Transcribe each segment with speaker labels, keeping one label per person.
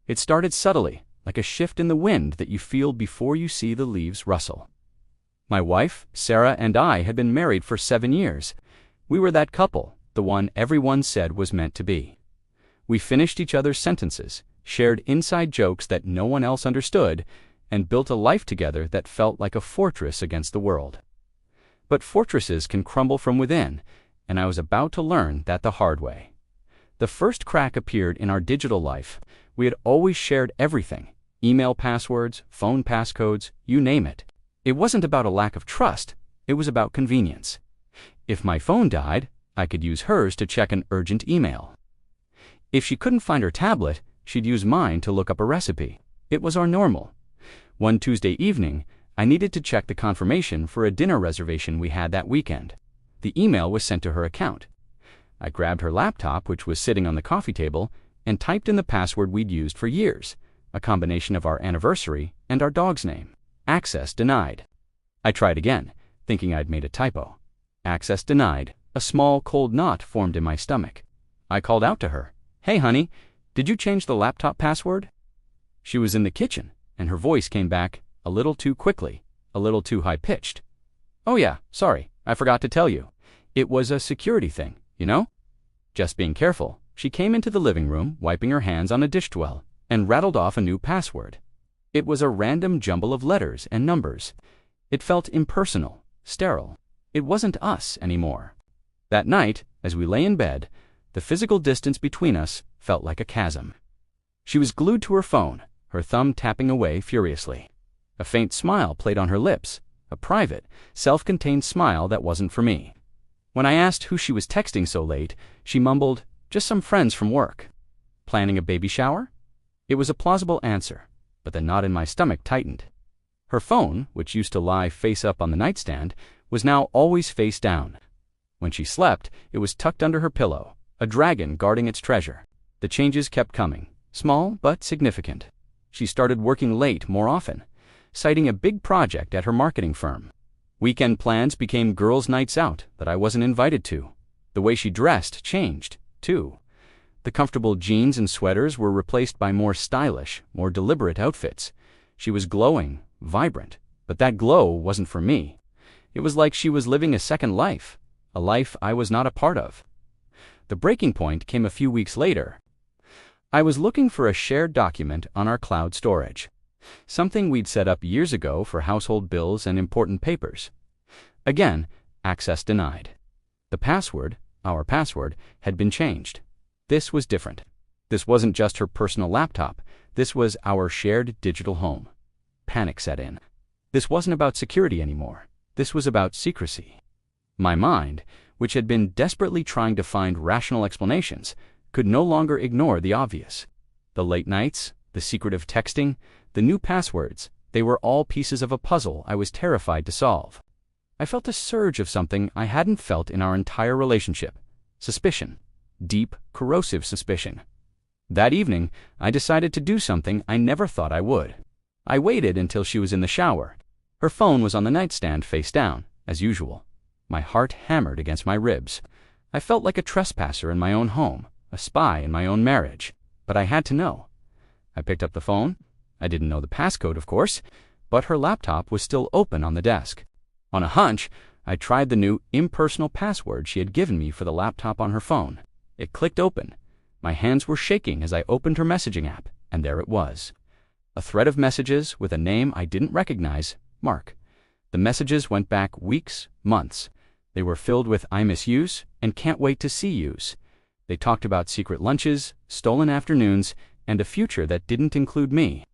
Speaker 1: It started subtly, like a shift in the wind that you feel before you see the leaves rustle. My wife, Sarah, and I had been married for 7 years. We were that couple, the one everyone said was meant to be. We finished each other's sentences, shared inside jokes that no one else understood, and built a life together that felt like a fortress against the world. But fortresses can crumble from within, and I was about to learn that the hard way. The first crack appeared in our digital life. We had always shared everything: email passwords, phone passcodes, you name it. It wasn't about a lack of trust, it was about convenience. If my phone died, I could use hers to check an urgent email. If she couldn't find her tablet, she'd use mine to look up a recipe. It was our normal. One Tuesday evening, I needed to check the confirmation for a dinner reservation we had that weekend. The email was sent to her account. I grabbed her laptop, which was sitting on the coffee table, and typed in the password we'd used for years, a combination of our anniversary and our dog's name. Access denied. I tried again, thinking I'd made a typo. Access denied. A small, cold knot formed in my stomach. I called out to her, "Hey, honey, did you change the laptop password?" She was in the kitchen, and her voice came back a little too quickly, a little too high-pitched. "Oh yeah, sorry, I forgot to tell you. It was a security thing, you know?" Just being careful, she came into the living room, wiping her hands on a dish towel, and rattled off a new password. It was a random jumble of letters and numbers. It felt impersonal, sterile. It wasn't us anymore. That night, as we lay in bed, the physical distance between us felt like a chasm. She was glued to her phone, her thumb tapping away furiously. A faint smile played on her lips, a private, self-contained smile that wasn't for me. When I asked who she was texting so late, she mumbled, "Just some friends from work." Planning a baby shower? It was a plausible answer, but the knot in my stomach tightened. Her phone, which used to lie face up on the nightstand, was now always face down. When she slept, it was tucked under her pillow, a dragon guarding its treasure. The changes kept coming, small but significant. She started working late more often, citing a big project at her marketing firm. Weekend plans became girls' nights out that I wasn't invited to. The way she dressed changed, too. The comfortable jeans and sweaters were replaced by more stylish, more deliberate outfits. She was glowing, vibrant, but that glow wasn't for me. It was like she was living a second life, a life I was not a part of. The breaking point came a few weeks later. I was looking for a shared document on our cloud storage, something we'd set up years ago for household bills and important papers. Again, access denied. The password, our password, had been changed. This was different. This wasn't just her personal laptop. This was our shared digital home. Panic set in. This wasn't about security anymore. This was about secrecy. My mind, which had been desperately trying to find rational explanations, could no longer ignore the obvious. The late nights, the secretive texting, the new passwords, they were all pieces of a puzzle I was terrified to solve. I felt a surge of something I hadn't felt in our entire relationship. Suspicion. Deep, corrosive suspicion. That evening, I decided to do something I never thought I would. I waited until she was in the shower. Her phone was on the nightstand face down, as usual. My heart hammered against my ribs. I felt like a trespasser in my own home, a spy in my own marriage. But I had to know. I picked up the phone. I didn't know the passcode, of course, but her laptop was still open on the desk. On a hunch, I tried the new impersonal password she had given me for the laptop on her phone. It clicked open. My hands were shaking as I opened her messaging app, and there it was. A thread of messages with a name I didn't recognize, Mark. The messages went back weeks, months. They were filled with "I miss yous" and "can't wait to see yous." They talked about secret lunches, stolen afternoons, and a future that didn't include me.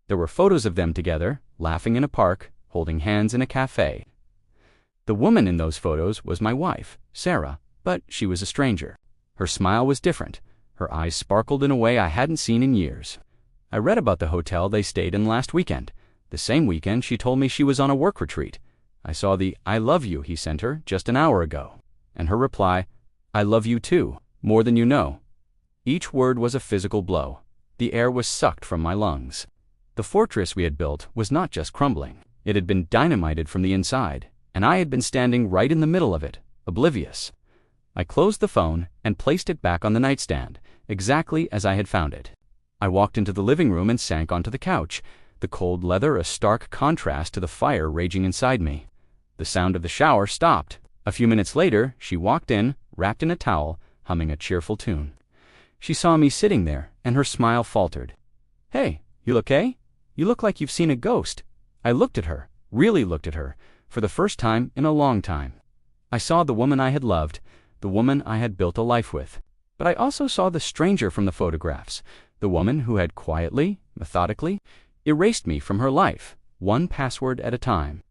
Speaker 1: There were photos of them together, laughing in a park, holding hands in a cafe. The woman in those photos was my wife, Sarah, but she was a stranger. Her smile was different. Her eyes sparkled in a way I hadn't seen in years. I read about the hotel they stayed in last weekend. The same weekend she told me she was on a work retreat. I saw the "I love you" he sent her just an hour ago, and her reply, "I love you too, more than you know." Each word was a physical blow. The air was sucked from my lungs. The fortress we had built was not just crumbling. It had been dynamited from the inside, and I had been standing right in the middle of it, oblivious. I closed the phone and placed it back on the nightstand, exactly as I had found it. I walked into the living room and sank onto the couch, the cold leather a stark contrast to the fire raging inside me. The sound of the shower stopped. A few minutes later, she walked in, wrapped in a towel, humming a cheerful tune. She saw me sitting there, and her smile faltered. "Hey, you okay? You look like you've seen a ghost." I looked at her, really looked at her, for the first time in a long time. I saw the woman I had loved, the woman I had built a life with. But I also saw the stranger from the photographs, the woman who had quietly, methodically, erased me from her life, one password at a time.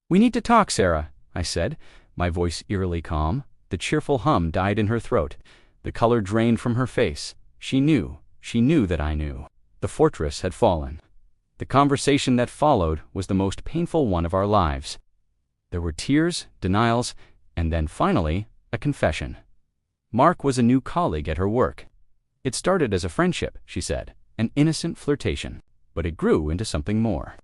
Speaker 1: "We need to talk, Sarah," I said, my voice eerily calm. The cheerful hum died in her throat. The color drained from her face. She knew that I knew. The fortress had fallen. The conversation that followed was the most painful one of our lives. There were tears, denials, and then finally, a confession. Mark was a new colleague at her work. It started as a friendship, she said, an innocent flirtation, but it grew into something more.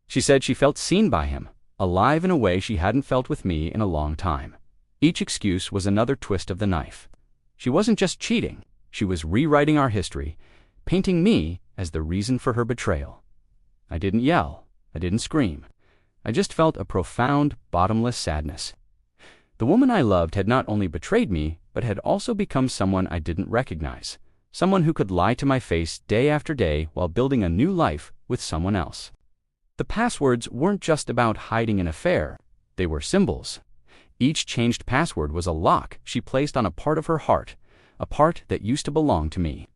Speaker 1: She said she felt seen by him, alive in a way she hadn't felt with me in a long time. Each excuse was another twist of the knife. She wasn't just cheating, she was rewriting our history, painting me as the reason for her betrayal. I didn't yell, I didn't scream. I just felt a profound, bottomless sadness. The woman I loved had not only betrayed me, but had also become someone I didn't recognize, someone who could lie to my face day after day while building a new life with someone else. The passwords weren't just about hiding an affair, they were symbols. Each changed password was a lock she placed on a part of her heart, a part that used to belong to me.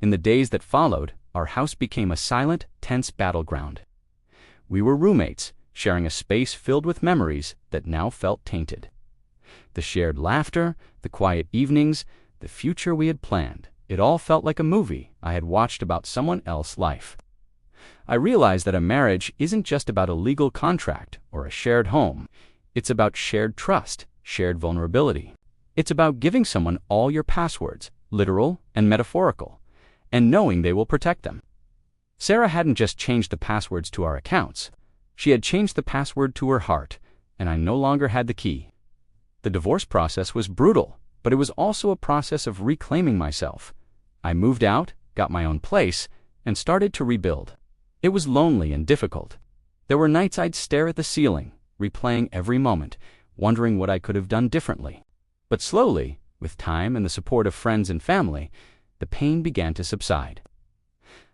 Speaker 1: In the days that followed, our house became a silent, tense battleground. We were roommates, sharing a space filled with memories that now felt tainted. The shared laughter, the quiet evenings, the future we had planned, it all felt like a movie I had watched about someone else's life. I realized that a marriage isn't just about a legal contract or a shared home. It's about shared trust, shared vulnerability. It's about giving someone all your passwords, literal and metaphorical, and knowing they will protect them. Sarah hadn't just changed the passwords to our accounts. She had changed the password to her heart, and I no longer had the key. The divorce process was brutal, but it was also a process of reclaiming myself. I moved out, got my own place, and started to rebuild. It was lonely and difficult. There were nights I'd stare at the ceiling, replaying every moment, wondering what I could have done differently. But slowly, with time and the support of friends and family, the pain began to subside.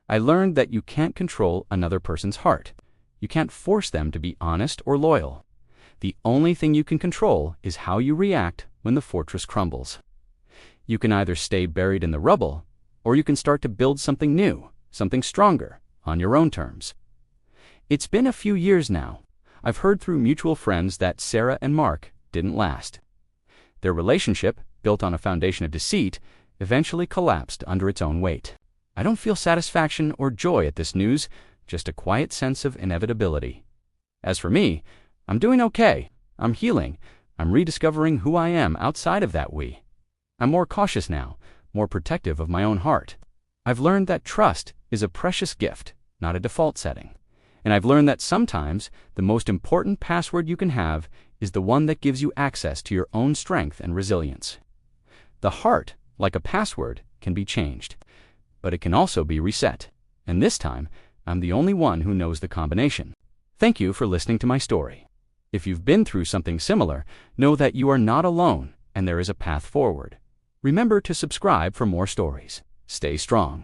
Speaker 1: I learned that you can't control another person's heart. You can't force them to be honest or loyal. The only thing you can control is how you react when the fortress crumbles. You can either stay buried in the rubble, or you can start to build something new, something stronger, on your own terms. It's been a few years now. I've heard through mutual friends that Sarah and Mark didn't last. Their relationship, built on a foundation of deceit, eventually collapsed under its own weight. I don't feel satisfaction or joy at this news, just a quiet sense of inevitability. As for me, I'm doing okay. I'm healing. I'm rediscovering who I am outside of that we. I'm more cautious now, more protective of my own heart. I've learned that trust is a precious gift, not a default setting. And I've learned that sometimes the most important password you can have is the one that gives you access to your own strength and resilience. The heart, like a password, can be changed, but it can also be reset. And this time, I'm the only one who knows the combination. Thank you for listening to my story. If you've been through something similar, know that you are not alone and there is a path forward. Remember to subscribe for more stories. Stay strong.